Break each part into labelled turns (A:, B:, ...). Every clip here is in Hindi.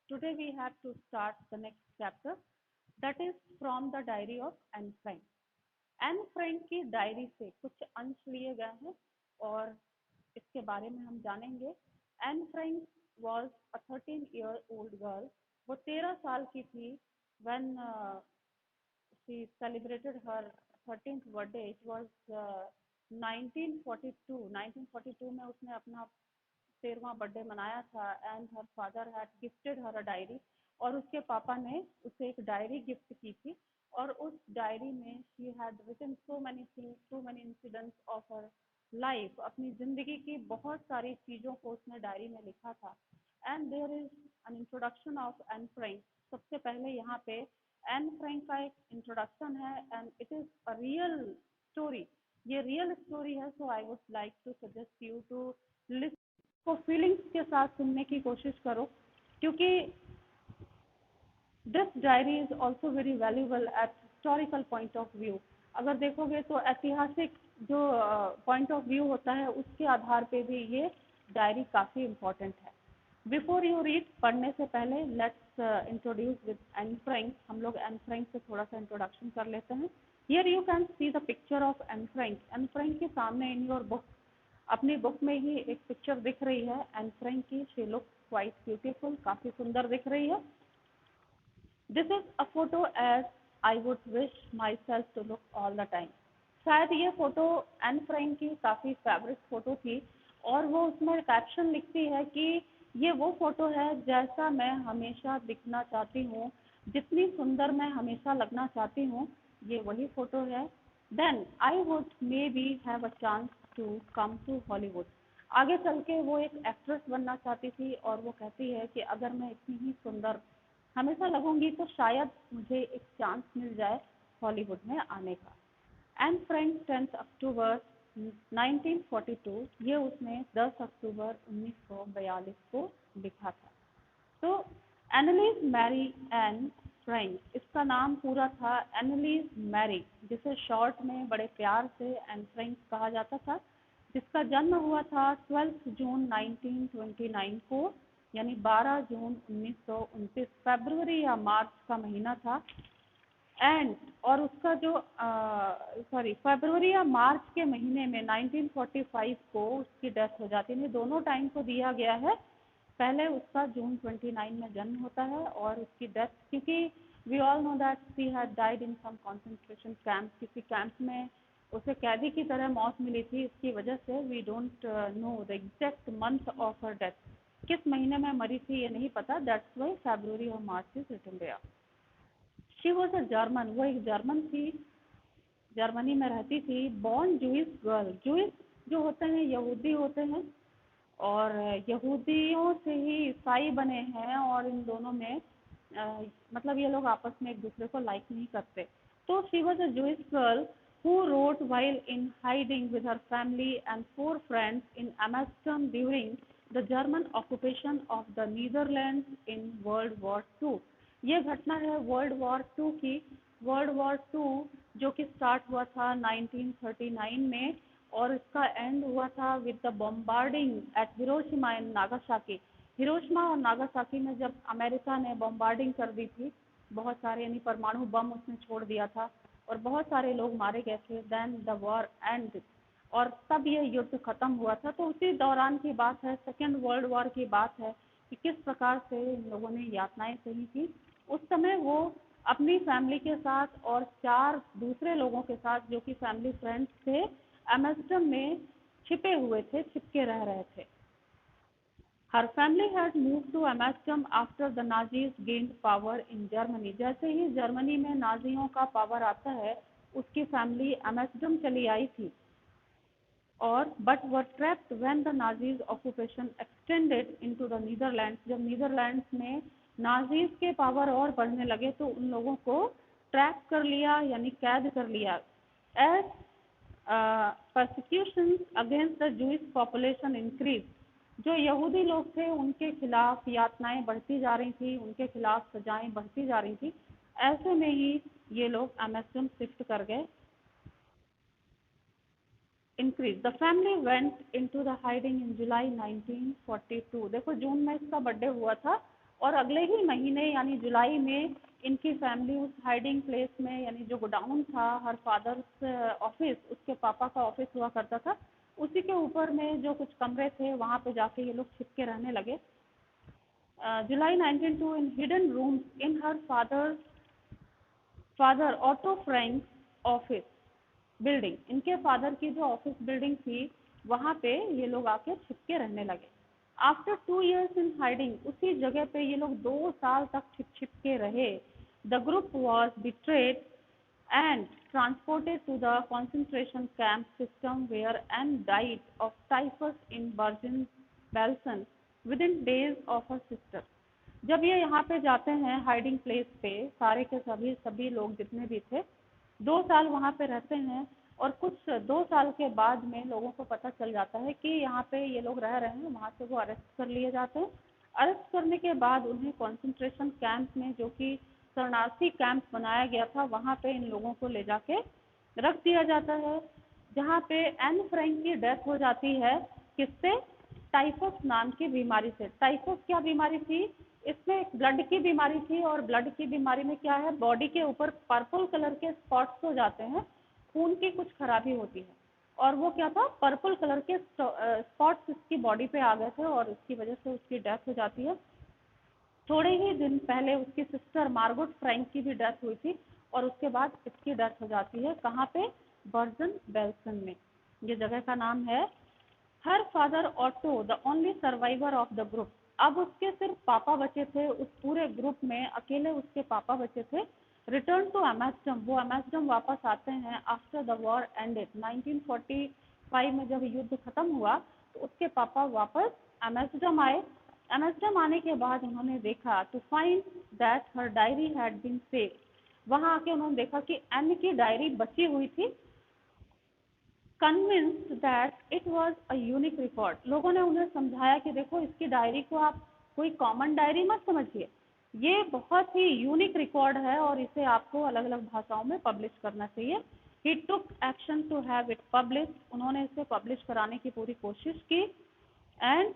A: Today we have to start the next chapter, that is from the diary of Anne Frank. N Frank की डायरी से कुछ अंश लिए गए हैं और इसके बारे में हम जानेंगे। Anne Frank was a 13-year old girl. वो 13 साल की थी when she celebrated her 13th birthday. It was 1942। 1942 में उसने अपना 13वां बर्थडे मनाया था and her father had gifted her a diary. और उसके पापा ने उसे एक डायरी गिफ्ट की थी और उस डायरी में she had written so many things, so many incidents of her life. अपनी जिंदगी की बहुत सारी चीज़ों को उसने डायरी में लिखा था। And there is an introduction of Anne Frank. सबसे पहले यहाँ पे एन फ्रैंक का एक इंट्रोडक्शन है and it is a real story. ये रियल स्टोरी है, so I would like to suggest you to listen को फीलिंग्स के साथ सुनने की कोशिश करो, क्योंकि this diary is also very valuable at historical point of view. अगर देखोगे तो ऐतिहासिक जो पॉइंट ऑफ व्यू होता है उसके आधार पे भी ये डायरी काफ़ी इम्पोर्टेंट है। बिफोर यू रीड, पढ़ने से पहले let's introduce with Anne Frank. हम लोग एन फ्रैंक से थोड़ा सा इंट्रोडक्शन कर लेते हैं। Here you can see the picture of Anne Frank. Anne Frank के सामने इन योर बुक, अपनी बुक में ही एक पिक्चर दिख रही है एन फ्रैंक की। शी लुक क्वाइट ब्यूटीफुल, काफ़ी सुंदर दिख रही है। This is a photo as I would wish myself to look all the time. शायद ये फोटो एन फ्रैंक की काफ़ी फेवरेट फोटो थी और वो उसमें कैप्शन लिखती है कि ये वो फोटो है जैसा मैं हमेशा दिखना चाहती हूँ, जितनी सुंदर मैं हमेशा लगना चाहती हूँ, ये वही फोटो है। Then I would maybe have a chance to come to Hollywood. आगे चल के वो एक एक्ट्रेस बनना चाहती थी और वो कहती है कि अगर मैं इतनी ही सुंदर हमेशा लगूंगी तो शायद मुझे एक चांस मिल जाए हॉलीवुड में आने का। एन फ्रैंक 10 अक्टूबर 1942, ये उसने 10 अक्टूबर 1942 को लिखा था। तो एनालिस मैरी एन फ्रैंक, इसका नाम पूरा था एनालिस मैरी, जिसे शॉर्ट में बड़े प्यार से एन फ्रैंक कहा जाता था, जिसका जन्म हुआ था 12 जून 1929 को, यानी 12 जून 1929। फरवरी या मार्च का महीना था एंड और उसका जो फरवरी या मार्च के महीने में 1945 को उसकी डेथ हो जाती है। दोनों टाइम को दिया गया है। पहले उसका जून 29 में जन्म होता है और उसकी डेथ, क्योंकि we all know that she had died in some concentration camp, किसी कैंप में उसे कैदी की तरह मौत मिली थी। इसकी वजह से we don't know the exact month of her death, किस महीने में मरी थी ये नहीं पता। दैट्स वाई फरवरी और March is written there. She was a German, वो एक जर्मन थी, जर्मनी में रहती थी। बॉर्न जूइश गर्ल, जूइश जो होते हैं यहूदी होते हैं और यहूदियों से ही ईसाई बने हैं और इन दोनों में मतलब ये लोग आपस में एक दूसरे को लाइक नहीं करते। तो she was a Jewish girl who wrote while in hiding with her family and 4 friends in Amsterdam during the German occupation of the Netherlands in World War II। ये घटना है वर्ल्ड वॉर टू की। वर्ल्ड वॉर टू जो कि स्टार्ट हुआ था 1939 में और इसका एंड हुआ था with the bombarding at Hiroshima and Nagasaki. Hiroshima और नागासाकी में जब अमेरिका ने बॉम्बार्डिंग कर दी थी, बहुत सारे यानी परमाणु बम उसने छोड़ दिया था और बहुत सारे लोग मारे गए थे। देन द वॉर एंड, और तब ये युद्ध खत्म हुआ था। तो उसी दौरान की बात है, सेकेंड वर्ल्ड वॉर की बात है कि किस प्रकार से इन लोगों ने यातनाएं सही थी। उस समय वो अपनी फैमिली के साथ और 4 दूसरे लोगों के साथ जो कि फैमिली फ्रेंड्स थे, एम्स्टर्डम में छिपे हुए थे, छिपके रह रहे थे। Her family had move to Amsterdam after the Nazis gained power in Germany. जैसे ही जर्मनी में नाजियों का पावर आता है, उसकी फैमिली एम्स्टर्डम चली आई थी और but were trapped when the Nazis occupation extended into the Netherlands. जब नीदरलैंड्स में नाजीज के पावर और बढ़ने लगे तो उन लोगों को ट्रैप कर लिया, यानी कैद कर लिया। As persecutions against the Jewish population increased, जो यहूदी लोग थे उनके खिलाफ यातनाएं बढ़ती जा रही थी, उनके खिलाफ सजाएं बढ़ती जा रही थी। ऐसे में ही ये लोग एम्स्टर्डम शिफ्ट कर गए। Increase the family went into the hiding in July 1942। देखो जून में इसका बर्थडे हुआ था और अगले ही महीने यानी जुलाई में इनकी फैमिली उस हाइडिंग प्लेस में, यानी जो गोडाउन था हर फादर्स ऑफिस, उसके पापा का ऑफिस हुआ करता था, उसी के ऊपर में जो कुछ कमरे थे वहाँ पे जाके ये लोग छिप के रहने लगे। July 1902 in hidden rooms in her father Otto Frank office building, इनके फादर की जो ऑफिस बिल्डिंग थी वहाँ पे ये लोग आके छिप के रहने लगे। आफ्टर 2 years इन हाइडिंग, उसी जगह पे ये लोग 2 साल तक छिप के रहे। The group was betrayed and transported to the concentration camp system where and died of typhus in Bergen-Belsen within days of her sister। जब ये यहाँ पे जाते हैं हाइडिंग प्लेस पे, सारे के सभी लोग जितने भी थे 2 साल वहाँ पे रहते हैं, और कुछ 2 साल के बाद में लोगों को पता चल जाता है कि यहाँ पे ये लोग रह रहे हैं। वहाँ से वो अरेस्ट कर लिए जाते हैं। अरेस्ट करने के बाद उन्हें कॉन्सेंट्रेशन कैंप में, जो कि शरणार्थी कैंप बनाया गया था, वहाँ पे इन लोगों को ले जाके रख दिया जाता है, जहाँ पे एन फ्रैंक की डेथ हो जाती है। किससे? टाइफस नाम की बीमारी से। टाइफस क्या बीमारी थी? इसमें एक ब्लड की बीमारी थी, और ब्लड की बीमारी में क्या है, बॉडी के ऊपर पर्पल कलर के स्पॉट्स हो जाते हैं, खून की कुछ खराबी होती है, और वो क्या था, पर्पल कलर के स्पॉट्स इसकी बॉडी पे आ गए थे, और इसकी वजह से उसकी डेथ हो जाती है। थोड़े ही दिन पहले उसकी सिस्टर मार्गोट फ्रैंक की भी डेथ हुई थी, और उसके बाद इसकी डेथ हो जाती है। कहाँ पे? बर्जन-बेल्सन में। ये जगह का नाम है। हर father auto the only survivor of the group. अब उसके सिर्फ पापा बचे थे उस पूरे ग्रुप में, अकेले उसके पापा बचे थे। रिटर्न टू एम्स्टर्डम, वो एम्स्टर्डम वापस आते हैं आफ्टर द वॉर एंडेड। 1945 में जब युद्ध खत्म हुआ तो उसके पापा वापस एम्स्टर्डम आए। एम्स्टर्डम आने के बाद उन्होंने देखा to find that her diary had been saved. वहाँ आके उन्होंने देखा कि एन की डायरी बची हुई थी। Convinced that it was a unique record, लोगों ने उन्हें समझाया कि देखो इसकी डायरी को आप कोई कॉमन डायरी मत समझिए, ये बहुत ही यूनिक रिकॉर्ड है और इसे आपको अलग अलग भाषाओं में पब्लिश करना चाहिए। He took action to have it publish, उन्होंने इसे पब्लिश कराने की पूरी कोशिश की। And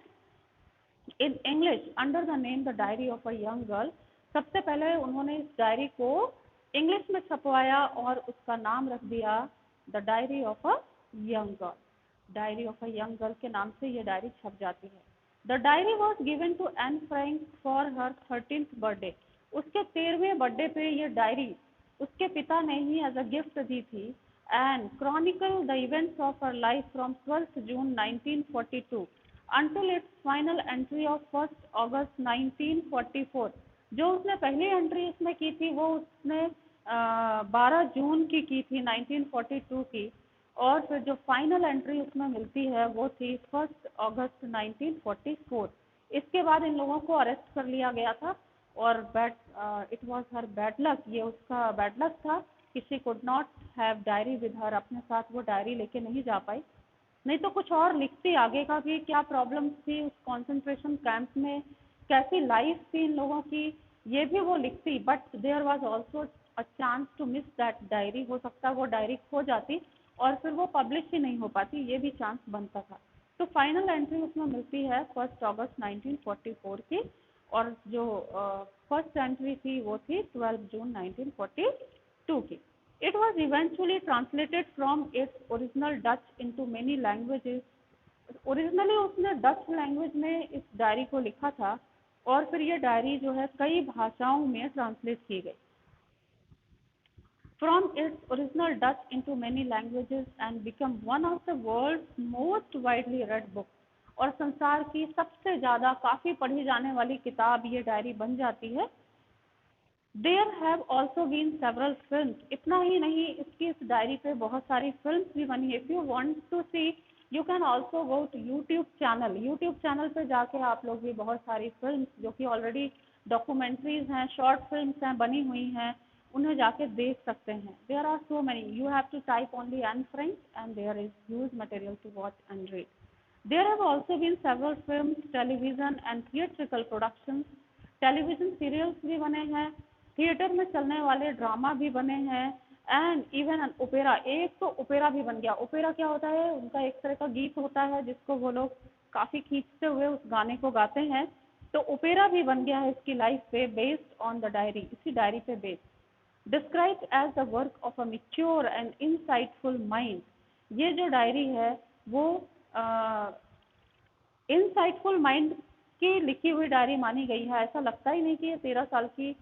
A: in English under the name the diary of a young girl, सबसे पहले उन्होंने इस डायरी को इंग्लिश में छपवाया और उसका नाम रख दिया the diary of a young girl. Diary of a young girl के नाम से ये डायरी छप जाती है। The diary was given to Anne Frank for her 13th birthday, उसके 13वें बर्थडे पे ये डायरी उसके पिता ने ही एज अ गिफ्ट दी थी। And Chronicle the events of her life from 12th June 1942 until its final entry of 1st August 1944। जो उसने पहली एंट्री इसमें की थी वो उसने 12 जून की थी 1942 की, और फिर जो फाइनल एंट्री उसमें मिलती है वो थी 1st अगस्त 1944। इसके बाद इन लोगों को अरेस्ट कर लिया गया था, और it was her bad luck, ये उसका बैड लक था कि she could not have diary with her, अपने साथ वो डायरी लेके नहीं जा पाई, नहीं तो कुछ और लिखती आगे का भी क्या प्रॉब्लम्स थी उस कंसंट्रेशन कैंप में, कैसी लाइफ थी इन लोगों की, ये भी वो लिखती। But there was also a chance to miss that diary, हो सकता है वो डायरी खो जाती और फिर वो पब्लिश ही नहीं हो पाती, ये भी चांस बनता था। तो फाइनल एंट्री उसमें मिलती है 1st अगस्त 1944 की, और जो फर्स्ट एंट्री थी वो थी 12 जून 1942 की। It was eventually translated from its original Dutch into many languages। Originally उसने डच लैंग्वेज में इस डायरी को लिखा था, और फिर ये डायरी जो है कई भाषाओं में ट्रांसलेट की गई। From its original Dutch into many languages and become one of the world's most widely read books। और संसार की सबसे ज़्यादा काफ़ी पढ़ी जाने वाली किताब ये डायरी बन जाती है। There have also been several films। इतना ही नहीं, इसकी इस डायरी पे बहुत सारी फिल्म्स भी बनी है। If you want to see, you can also go to YouTube channel। YouTube channel पे जाके आप लोग भी बहुत सारी फिल्म्स जो कि ऑलरेडी डॉक्यूमेंट्रीज हैं, शॉर्ट फिल्म्स हैं, बनी हुई हैं, उन्हें जाके देख सकते हैं। There are so many। You have to type only Anne Frank and there is huge material to watch and read। There have also been several films, television and theatrical productions। Television serials भी बने हैं, थिएटर में चलने वाले ड्रामा भी बने हैं, एंड इवन एन ओपेरा। एक तो ओपेरा भी बन गया। ओपेरा क्या होता है? उनका एक तरह का गीत होता है जिसको वो लोग काफ़ी खींचते हुए उस गाने को गाते हैं। तो ओपेरा भी बन गया है इसकी लाइफ पे, बेस्ड ऑन द डायरी, इसी डायरी पे based. Describe as the work of a mature and insightful mind. ये जो डायरी है वो इनसाइटफुल माइंड की लिखी हुई डायरी मानी गई है। ऐसा लगता ही नहीं कि ये 13 साल की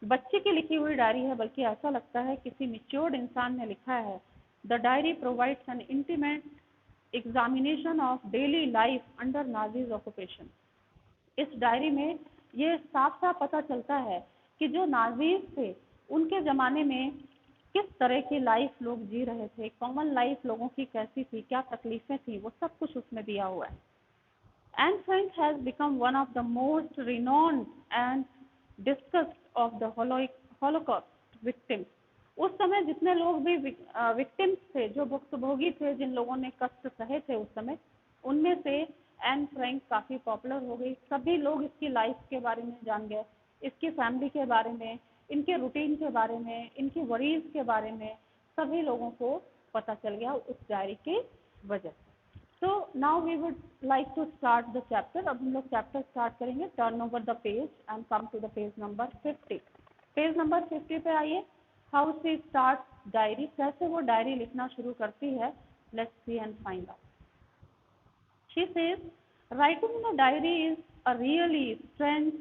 A: बच्चे की लिखी हुई डायरी है, बल्कि ऐसा लगता है किसी मैच्योर्ड इंसान ने लिखा है। The diary provides N intimate examination of daily life under Nazis occupation. इस डायरी में ये साफ साफ पता चलता है कि जो नाजीज थे उनके ज़माने में किस तरह की लाइफ लोग जी रहे थे, कॉमन लाइफ लोगों की कैसी थी, क्या तकलीफ़ें थी, वो सब कुछ उसमें दिया हुआ है। Anne Frank has become one of the most renowned and discussed of the Holocaust victims। उस समय जितने लोग भी विक्टिम्स थे, जो भुक्तभोगी थे, जिन लोगों ने कष्ट सहे थे उस समय, उनमें से एन फ्रैंक काफ़ी पॉपुलर हो गई। सभी लोग इसकी लाइफ के बारे में जान गए, इसकी फैमिली के बारे में, इनके रूटीन के बारे में, इनकी वरीज के बारे में सभी लोगों को पता चल गया उस डायरी की वजह से। So now we would like to start the chapter। अब हम लोग चैप्टर स्टार्ट करेंगे। Turn over the page and come to the page number 50। Page number 50 पे आइए। हाउ शी स्टार्ट डायरी, कैसे वो डायरी लिखना शुरू करती है। Let's see and find out. She says writing in a diary is a really strange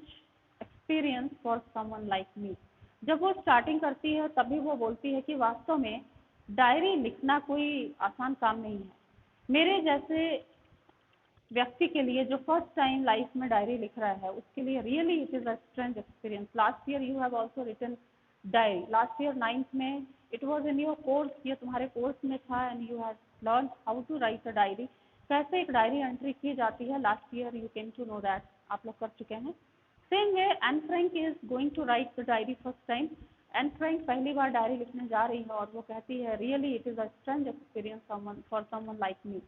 A: experience for someone like me. जब वो स्टार्टिंग करती है तभी वो बोलती है कि वास्तव में डायरी लिखना कोई आसान काम नहीं है। मेरे जैसे व्यक्ति के लिए जो फर्स्ट टाइम लाइफ में डायरी लिख रहा है उसके लिए really it is a strange experience. Last year you have also written diary. Last year 9th में it was in your course, ये तुम्हारे कोर्स में था and you have learn how to write a diary, कैसे एक डायरी एंट्री की जाती है। Last year you came to know that, आप लोग कर चुके हैं। Same way Anne Frank is going to write the diary first time. Anne Frank पहली बार डायरी लिखने जा रही है और वो कहती है really it is a strange experience for someone like me.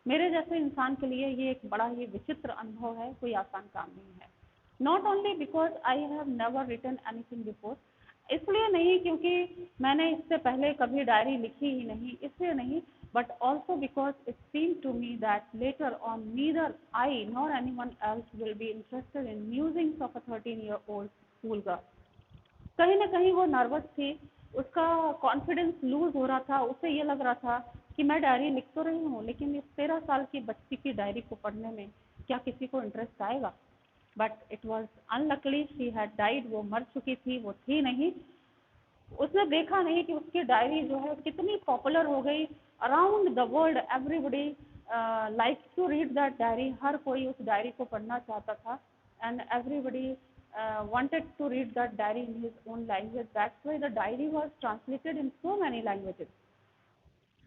A: मेरे जैसे इंसान के लिए ये एक बड़ा ही विचित्र अनुभव है, कोई आसान काम नहीं है। Not only because I have never written anything before, इसलिए नहीं क्योंकि मैंने इससे पहले कभी डायरी लिखी ही नहीं, इसलिए नहीं, but also because it seem to me that later on neither I nor anyone else will be interested in musings of a 13-year-old school girl. कहीं ना कहीं वो नर्वस थी, उसका कॉन्फिडेंस लूज हो रहा था, उसे ये लग रहा था कि मैं डायरी लिख तो रही हूँ लेकिन इस 13 साल की बच्ची की डायरी को पढ़ने में क्या किसी को इंटरेस्ट आएगा। But it was unluckily she had died. वो मर चुकी थी, वो थी नहीं। उसने देखा नहीं कि उसकी डायरी जो है कितनी पॉपुलर हो गई around the world. Everybody like to read that diary. हर कोई उस डायरी को पढ़ना चाहता था and everybody wanted to read that diary in his own language. That's why the diary was translated in so many languages।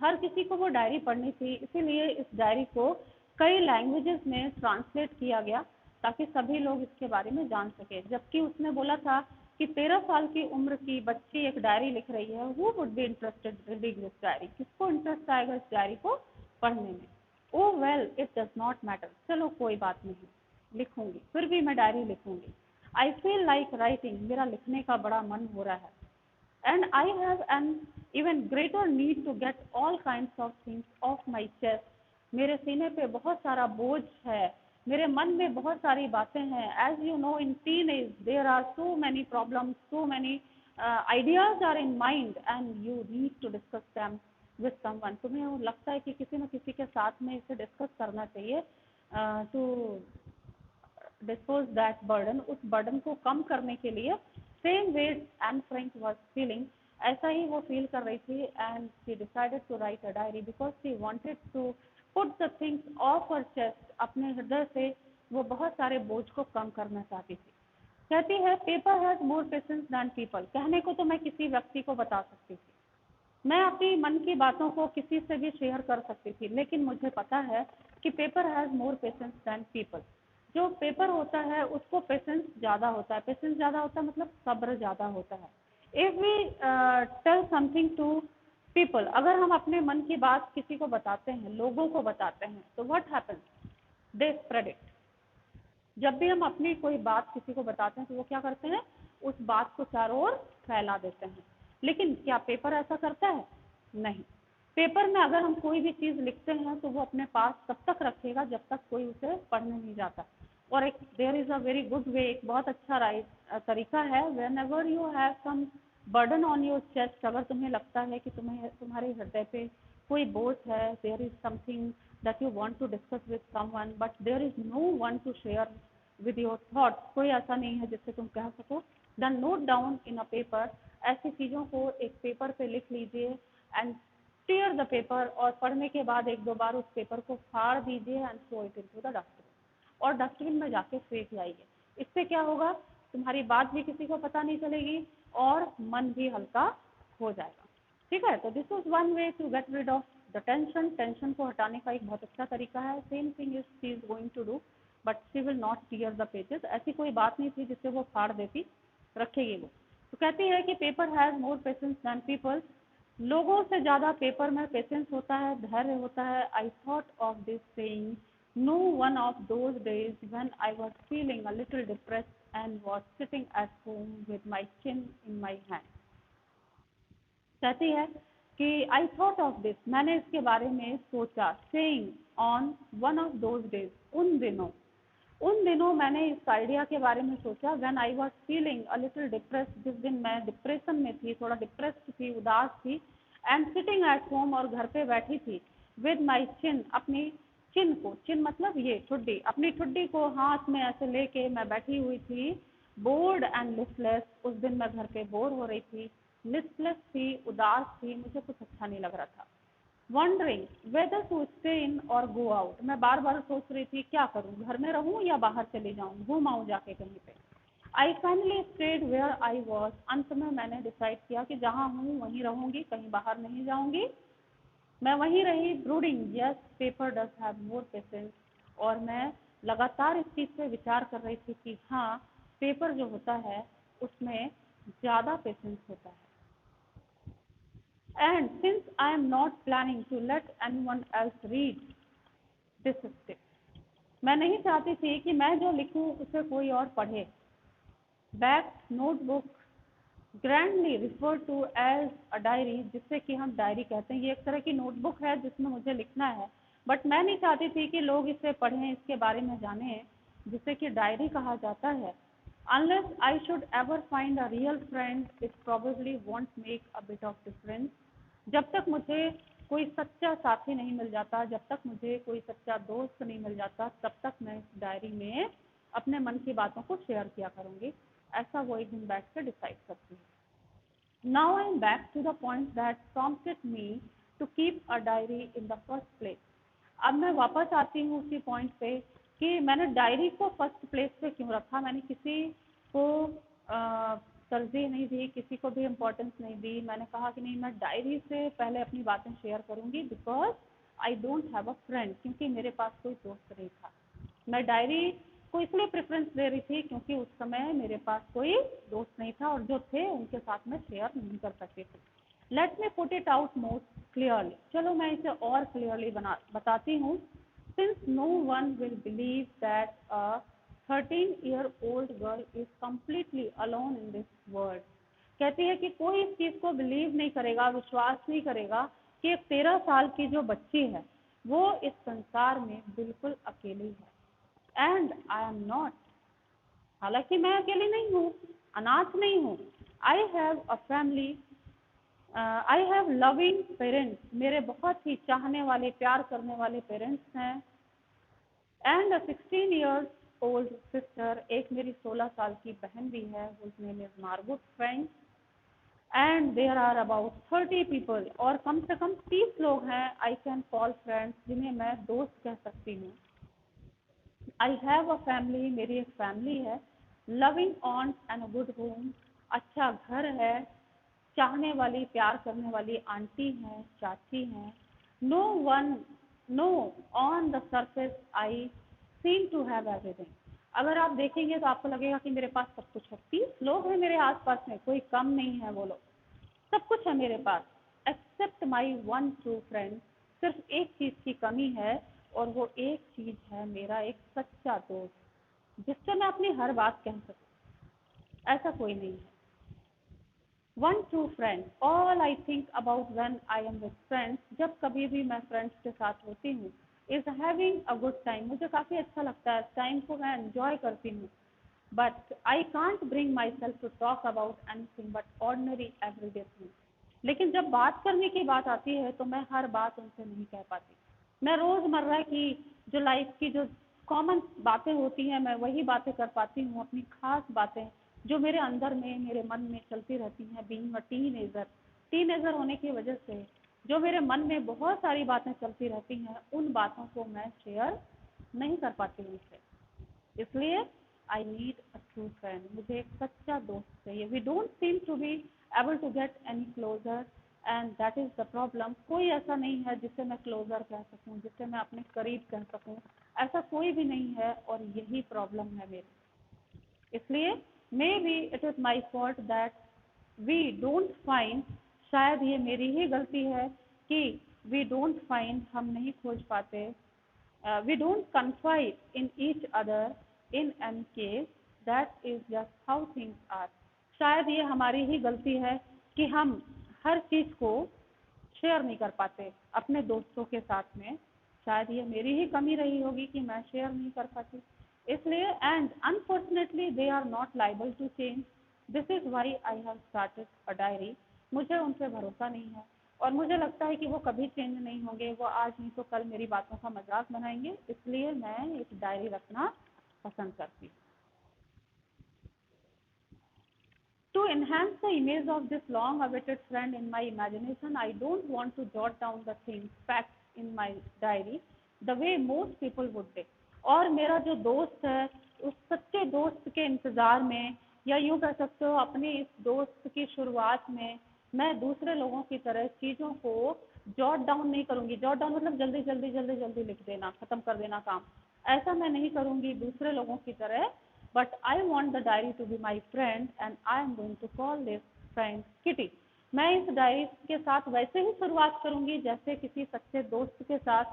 A: हर किसी को वो डायरी पढ़नी थी, इसीलिए इस डायरी को कई लैंग्वेजेस में ट्रांसलेट किया गया ताकि सभी लोग इसके बारे में जान सके। जबकि उसने बोला था कि 13 साल की उम्र की बच्ची एक डायरी लिख रही है, who would be interested reading this diary, किसको इंटरेस्ट आएगा इस डायरी को पढ़ने में। Oh well it does not matter, चलो कोई बात नहीं, लिखूंगी, फिर भी मैं डायरी लिखूंगी। आई फील लाइक राइटिंग, मेरा लिखने का बड़ा मन हो रहा है। And I have an even greater need to get all kinds of things off my chest। मेरे सीने पे बहुत सारा बोझ है, मेरे मन में बहुत सारी बातें हैं। As you know in teenage there are so many problems, so many ideas are in mind and you need to discuss them with someone। तुम्हें वो लगता है कि किसी न किसी के साथ में इसे डिस्कस करना चाहिए to dispose that burden, उस बर्डन को कम करने के लिए। Same way Anne Frank was feeling, ऐसा ही वो फील कर रही थी। And she decided to write a diary because she wanted to put the things of her chest. अपने हृदय से वो बहुत सारे बोझ को कम करना चाहती थी। कहती है paper has more patience than people. कहने को तो मैं किसी व्यक्ति को बता सकती थी, मैं अपनी मन की बातों को किसी से भी शेयर कर सकती थी, लेकिन मुझे पता है कि paper has more patience than people. जो पेपर होता है उसको पेशेंस ज़्यादा होता है। पेशेंस ज़्यादा होता है मतलब सब्र ज़्यादा होता है। If we tell something to people, अगर हम अपने मन की बात किसी को बताते हैं, लोगों को बताते हैं, तो what happens, they spread it. जब भी हम अपनी कोई बात किसी को बताते हैं तो वो क्या करते हैं, उस बात को चारों ओर फैला देते हैं। लेकिन क्या पेपर ऐसा करता है? नहीं। पेपर में अगर हम कोई भी चीज़ लिखते हैं तो वो अपने पास तब तक रखेगा जब तक कोई उसे पढ़ने नहीं जाता। और एक there is a very good way, एक बहुत अच्छा तरीका है, whenever you have some burden on your chest, अगर तुम्हें लगता है कि तुम्हारे हृदय पे कोई बोझ है, there is something that you want to discuss with someone but there is no one to share with your thoughts, कोई ऐसा नहीं है जिससे तुम कह सको, then note down in a paper, ऐसी चीज़ों को एक पेपर पे लिख लीजिए एंड टीयर द पेपर, और पढ़ने के बाद एक दो बार उस पेपर को फाड़ दीजिए and throw it into the dustbin, और डस्टबिन में जाके फेंक आइए। इससे क्या होगा, तुम्हारी बात भी किसी को पता नहीं चलेगी और मन भी हल्का हो जाएगा। ठीक है, तो this is one way to get rid of the tension, tension को हटाने का एक बहुत अच्छा तरीका है। Same thing is she is going to do but she will not tear the pages, ऐसी कोई बात नहीं थी जिससे वो फाड़ देती, रखेगी वो। तो कहती है कि paper has more patience than people, लोगों से ज़्यादा पेपर में पेशेंस होता है, धैर्य होता है। I thought of this saying no one of those days when I was feeling a little depressed and was sitting at home with my chin in my hand. कहती है कि आई थॉट ऑफ दिस, मैंने इसके बारे में सोचा, saying on one of those days, उन दिनों मैंने इस आइडिया के बारे में सोचा, when I was feeling a little depressed, जिस दिन मैं डिप्रेशन में थी, थोड़ा डिप्रेस्ड थी, उदास थी, एंड सिटिंग एट होम, और घर पे बैठी थी, विद माय चिन, अपनी चिन को, चिन मतलब ये ठुड्डी, अपनी ठुड्डी को हाथ में ऐसे लेके मैं बैठी हुई थी, बोर्ड एंड लिस्टलेस, उस दिन मैं घर पे बोर हो रही थी, लिस्टलेस थी, उदास थी, मुझे कुछ अच्छा नहीं लग रहा था। Wondering whether to stay in और गो आउट, मैं बार बार सोच रही थी क्या करूं, घर में रहूं या बाहर चली जाऊं, घूम आऊं जाके कहीं पे। I finally stayed where I was, अंत में मैंने डिसाइड किया कि जहां हूं वहीं रहूंगी, कहीं बाहर नहीं जाऊंगी, मैं वहीं रही। Brooding yes paper does have more patience, और मैं लगातार इस चीज़ पे विचार कर रही थी कि हाँ, पेपर जो होता है उसमें ज़्यादा पेशेंस होता है। And since I am not planning to let anyone else read this script, मैं नहीं चाहती थी कि मैं जो लिखूं उसे कोई और पढ़े। Back notebook grandly refer to as a diary, जिससे कि हम डायरी कहते हैं, ये एक तरह की नोटबुक है जिसमें मुझे लिखना है, बट मैं नहीं चाहती थी कि लोग इसे पढ़ें, इसके बारे में जानें, जिसे कि डायरी कहा जाता है। Unless I should ever find a real friend it probably want make a bit of difference, जब तक मुझे कोई सच्चा साथी नहीं मिल जाता, जब तक मुझे कोई सच्चा दोस्त नहीं मिल जाता, तब तक मैं इस डायरी में अपने मन की बातों को शेयर किया करूँगी, ऐसा वो एक दिन बैठ कर डिसाइड करती है। Now I am back to the point that prompted me to keep a diary in the first place. अब मैं वापस आती हूँ उसी पॉइंट पे कि मैंने डायरी को फर्स्ट प्लेस पे क्यों रखा, मैंने किसी को तरजीह नहीं दी, किसी को भी इम्पोर्टेंस नहीं दी। मैंने कहा कि नहीं, मैं डायरी से पहले अपनी बातें शेयर करूँगी, because I don't have a friend, क्योंकि मेरे पास कोई दोस्त नहीं था। मैं डायरी को इसलिए प्रेफरेंस दे रही थी क्योंकि उस समय मेरे पास कोई दोस्त नहीं था, और जो थे उनके साथ में शेयर नहीं कर सकती थी। Let me put it out more clearly, चलो मैं इसे और क्लियरली बताती हूँ। Since no one will believe that a 13-year-old girl is completely alone in this world, कहती है कि कोई इस चीज़ को बिलीव नहीं करेगा, विश्वास नहीं करेगा कि एक 13 साल की जो बच्ची है वो इस संसार में बिल्कुल अकेली है। एंड आई एम नॉट, हालांकि मैं अकेली नहीं हूँ, अनाथ नहीं हूँ। I have a family, I have loving parents, मेरे बहुत ही चाहने वाले, प्यार करने वाले पेरेंट्स हैं। एंड अ 16-year-old सिस्टर, एक मेरी 16 साल की बहन भी है, उसने name is Margot friends. And there are about 30 people, और कम से कम 30 लोग हैं आई कैन कॉल फ्रेंड्स, जिन्हें मैं दोस्त कह सकती हूँ। आई हैव अ फैमिली, मेरी एक फैमिली है। Loving on and good home, अच्छा घर है, चाहने वाली, प्यार करने वाली आंटी हैं, चाची हैं। No one, no, on the surface I seem to have everything, अगर आप देखेंगे तो आपको लगेगा कि मेरे पास सब कुछ है। 30 लोग हैं मेरे आसपास में, कोई कम नहीं है वो लोग, सब कुछ है मेरे पास, except my one true friend, सिर्फ एक चीज़ की कमी है, और वो एक चीज़ है मेरा एक सच्चा दोस्त, जिससे मैं अपनी हर बात कह सकूं। ऐसा कोई नहीं है। One true friend, all I think about when I am with friends, जब कभी भी मैं फ्रेंड्स के साथ होती हूँ, is having a good time, मुझे काफ़ी अच्छा लगता है, टाइम को मैं एंजॉय करती हूँ, but I can't bring myself to talk about anything but ordinary everyday thing. लेकिन जब बात करने की बात आती है तो मैं हर बात उनसे नहीं कह पाती। मैं रोज़मर्रा की जो लाइफ की जो कॉमन बातें होती हैं मैं वही बातें कर पाती हूँ, अपनी खास बातें जो मेरे अंदर में मेरे मन में चलती रहती हैं। बीइंग अ टीनेजर होने की वजह से जो मेरे मन में बहुत सारी बातें चलती रहती हैं उन बातों को मैं शेयर नहीं कर पाती उनसे। इसलिए I need a true friend, मुझे एक सच्चा दोस्त चाहिए। We don't seem to be able to get any closer and that is the problem. कोई ऐसा नहीं है जिससे मैं क्लोजर कह सकूँ, जिससे मैं अपने करीब कह सकूँ, ऐसा कोई भी नहीं है और यही प्रॉब्लम है मेरी। इसलिए maybe it is my fault that we don't find, शायद ये मेरी ही गलती है कि वी डोंट फाइंड, हम नहीं खोज पाते, we don't confide in each other in any case, that is just how things are। शायद ये हमारी ही गलती है कि हम हर चीज़ को शेयर नहीं कर पाते अपने दोस्तों के साथ में। शायद ये मेरी ही कमी रही होगी कि मैं शेयर नहीं कर पाती। इसलिए and unfortunately they are not liable to change, this is why I have started a diary. मुझे उन पर भरोसा नहीं है और मुझे लगता है कि वो कभी चेंज नहीं होंगे, वो आज नहीं तो कल मेरी बातों का मजाक बनाएंगे, इसलिए मैं एक डायरी रखना पसंद करती हूँ। To enhance the image of this long-awaited friend in my imagination, I don't want to jot down the things, facts in my diary the way most people would do। और मेरा जो दोस्त है उस सच्चे दोस्त के इंतज़ार में, या यूँ कह सकते हो अपनी इस दोस्त की शुरुआत में, मैं दूसरे लोगों की तरह चीज़ों को जॉट डाउन नहीं करूँगी। जॉट डाउन मतलब जल्दी जल्दी जल्दी जल्दी लिख देना, ख़त्म कर देना काम, ऐसा मैं नहीं करूँगी दूसरे लोगों की तरह। But I want the diary to be my friend and I am going to call this friend Kitty। मैं इस डायरी के साथ वैसे ही शुरुआत करूँगी जैसे किसी सच्चे दोस्त के साथ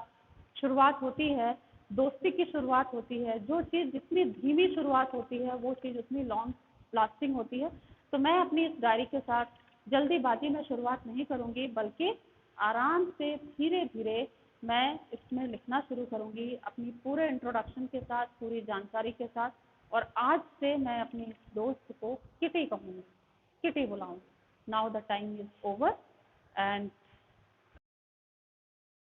A: शुरुआत होती है, दोस्ती की शुरुआत होती है। जो चीज़ जितनी धीमी शुरुआत होती है वो चीज़ उतनी लॉन्ग लास्टिंग होती है। तो मैं अपनी इस डायरी के साथ जल्दीबाजी में शुरुआत नहीं करूँगी, बल्कि आराम से धीरे धीरे मैं इसमें लिखना शुरू करूँगी अपनी पूरे इंट्रोडक्शन के साथ, पूरी जानकारी के साथ। और आज से मैं अपनी दोस्त को किटी कहूँगी, किटी बुलाऊँ। Now the time is over and